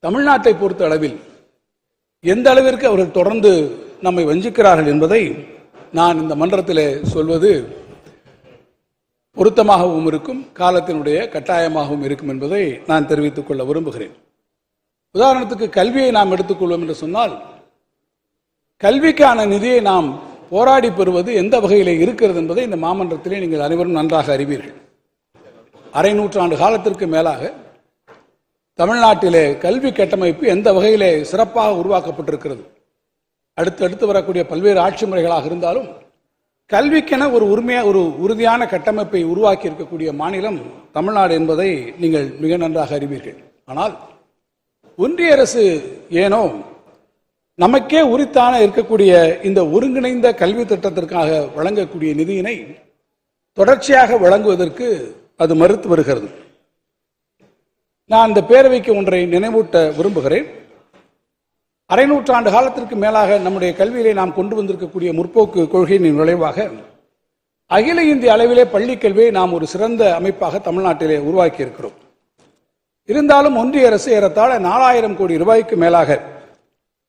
தமிழ்நாட்டை பொறுத்த அளவில் எந்த அளவிற்கு அவர்கள் தொடர்ந்து நம்மை வஞ்சிக்கிறார்கள் என்பதை நான் இந்த மன்றத்திலே சொல்வது பொருத்தமாகவும் இருக்கும், காலத்தினுடைய கட்டாயமாகவும் இருக்கும் என்பதை நான் தெரிவித்துக் கொள்ள விரும்புகிறேன். உதாரணத்துக்கு கல்வியை நாம் எடுத்துக்கொள்வோம் என்று சொன்னால், கல்விக்கான நிதியை நாம் போராடி பெறுவது எந்த வகையிலே இருக்கிறது என்பதை இந்த மாமன்றத்திலே நீங்கள் அனைவரும் நன்றாக அறிவீர்கள். அரை நூற்றாண்டு காலத்திற்கு மேலாக தமிழ்நாட்டிலே கல்வி கட்டமைப்பு எந்த வகையிலே சிறப்பாக உருவாக்கப்பட்டிருக்கிறது. அடுத்தடுத்து வரக்கூடிய பல்வேறு ஆட்சி முறைகளாக இருந்தாலும் கல்விக்கென ஒரு உறுதியான கட்டமைப்பை உருவாக்கி இருக்கக்கூடிய மாநிலம் தமிழ்நாடு என்பதை நீங்கள் மிக நன்றாக அறிவீர்கள். ஆனால் ஒன்றிய அரசு ஏனோ நமக்கே உரித்தான இருக்கக்கூடிய இந்த ஒருங்கிணைந்த கல்வி திட்டத்திற்காக வழங்கக்கூடிய நிதியினை தொடர்ச்சியாக வழங்குவதற்கு அது மறுத்து வருகிறது. நான் இந்த பேரவைக்கு ஒன்றை நினைவூட்ட விரும்புகிறேன். அரை நூற்றாண்டு காலத்திற்கு மேலாக நம்முடைய கல்வியிலே நாம் கொண்டு வந்திருக்கக்கூடிய முற்போக்கு கொள்கையின் விளைவாக அகில இந்திய அளவிலே பள்ளிக் கல்வியை நாம் ஒரு சிறந்த அமைப்பாக தமிழ்நாட்டிலே உருவாக்கி இருக்கிறோம். இருந்தாலும் ஒன்றிய அரசு ஏறத்தாழ 4000 கோடி ரூபாய்க்கு மேலாக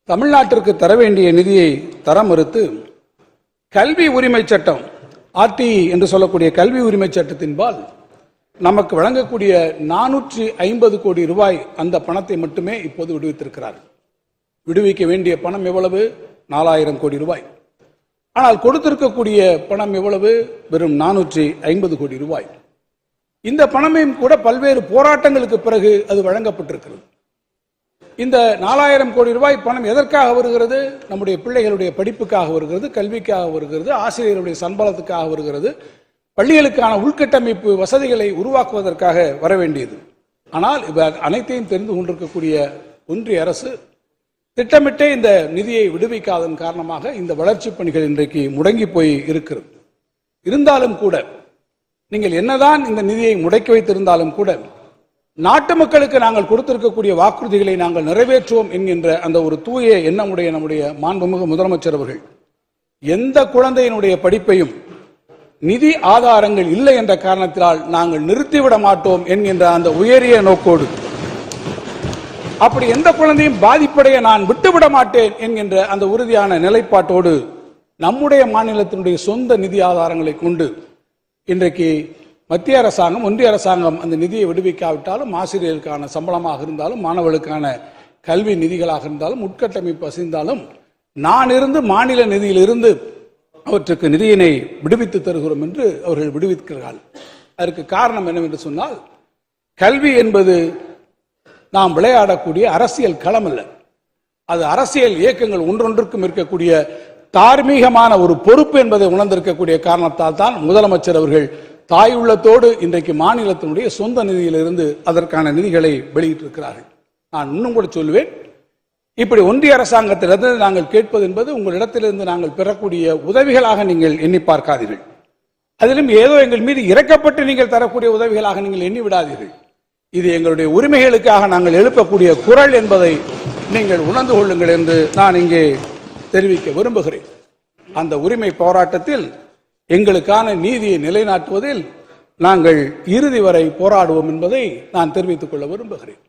தமிழ்நாட்டிற்கு தர வேண்டிய நிதியை தர மறுத்து கல்வி உரிமை சட்டம் RTE என்று சொல்லக்கூடிய கல்வி உரிமை சட்டத்தின்பால் நமக்கு வழங்கக்கூடிய 450 கோடி ரூபாய் அந்த பணத்தை மட்டுமே இப்போது விடுவித்திருக்கிறார்கள். விடுவிக்க வேண்டிய பணம் எவ்வளவு? 4000 கோடி ரூபாய். ஆனால் கொடுத்திருக்கக்கூடிய பணம் எவ்வளவு? வெறும் 450 கோடி ரூபாய். இந்த பணமையும் கூட பல்வேறு போராட்டங்களுக்கு பிறகு அது வழங்கப்பட்டிருக்கிறது. இந்த 4000 கோடி ரூபாய் பணம் எதற்காக வருகிறது? நம்முடைய பிள்ளைகளுடைய படிப்புக்காக வருகிறது, கல்விக்காக வருகிறது, ஆசிரியர்களுடைய சம்பளத்துக்காக வருகிறது, பள்ளிகளுக்கான உள்கட்டமைப்பு வசதிகளை உருவாக்குவதற்காக வர வேண்டியது. ஆனால் அனைத்தையும் தெரிந்து கொண்டிருக்கக்கூடிய ஒன்றிய அரசு திட்டமிட்டே இந்த நிதியை விடுவிக்காதன் காரணமாக இந்த வளர்ச்சி பணிகள் இன்றைக்கு முடங்கி போய் இருக்கிறது. இருந்தாலும் கூட நீங்கள் என்னதான் இந்த நிதியை முடக்கி வைத்திருந்தாலும் கூட நாட்டு மக்களுக்கு நாங்கள் கொடுத்திருக்கக்கூடிய வாக்குறுதிகளை நாங்கள் நிறைவேற்றுவோம் என்கின்ற அந்த ஒரு தூய எண்ணமுடைய நம்முடைய மாண்புமிகு முதலமைச்சர் அவர்கள் எந்த குழந்தையினுடைய படிப்பையும் நிதி ஆதாரங்கள் இல்லை என்ற காரணத்தினால் நாங்கள் நிறுத்திவிட மாட்டோம் என்கின்ற அந்த உயரிய நோக்கோடு, அப்படி எந்த குழந்தையும் பாதிப்படைய நான் விட்டுவிட மாட்டேன் என்கின்ற அந்த உறுதியான நிலைப்பாட்டோடு நம்முடைய மாநிலத்தினுடைய சொந்த நிதி ஆதாரங்களை கொண்டு இன்றைக்கு மத்திய அரசாங்கம், ஒன்றிய அரசாங்கம் அந்த நிதியை விடுவிக்காவிட்டாலும் ஆசிரியர்களுக்கான சம்பளமாக இருந்தாலும், மாணவர்களுக்கான கல்வி நிதிகளாக இருந்தாலும், உட்கட்டமைப்பு அசைந்தாலும் நான் இருந்து மாநில நிதியிலிருந்து அவற்றுக்கு நிதியினை விடுவித்து தருகிறோம் என்று அவர்கள் விடுவிக்கிறார்கள். அதற்கு காரணம் என்னவென்று சொன்னால், கல்வி என்பது நாம் விளையாடக்கூடிய அரசியல் களம் அல்ல. அது அரசியல் இயக்கங்கள் ஒன்றொன்றுக்கும் இருக்கக்கூடிய தார்மீகமான ஒரு பொறுப்பு என்பதை உணர்ந்திருக்கக்கூடிய காரணத்தால் தான் முதலமைச்சர் அவர்கள் தாய் உள்ளத்தோடு இன்றைக்கு மாநிலத்தினுடைய சொந்த நிதியிலிருந்து அதற்கான நிதிகளை வெளியிட்டிருக்கிறார்கள். நான் இன்னும் கூட சொல்லுவேன், இப்படி ஒன்றிய அரசாங்கத்திலிருந்து நாங்கள் கேட்பது என்பது உங்களிடத்திலிருந்து நாங்கள் பெறக்கூடிய உதவிகளாக நீங்கள் எண்ணி பார்க்காதீர்கள். அதிலும் ஏதோ எங்கள் மீது இறக்கப்பட்டு நீங்கள் தரக்கூடிய உதவிகளாக நீங்கள் எண்ணி விடாதீர்கள். இது எங்களுடைய உரிமைகளுக்காக நாங்கள் எழுப்பக்கூடிய குரல் என்பதை நீங்கள் உணர்ந்து கொள்ளுங்கள் என்று நான் இங்கே தெரிவிக்க விரும்புகிறேன். அந்த உரிமை போராட்டத்தில் எங்களுக்கான நீதியை நிலைநாட்டுவதில் நாங்கள் இறுதி வரை போராடுவோம் என்பதை நான் தெரிவித்துக் கொள்ள விரும்புகிறேன்.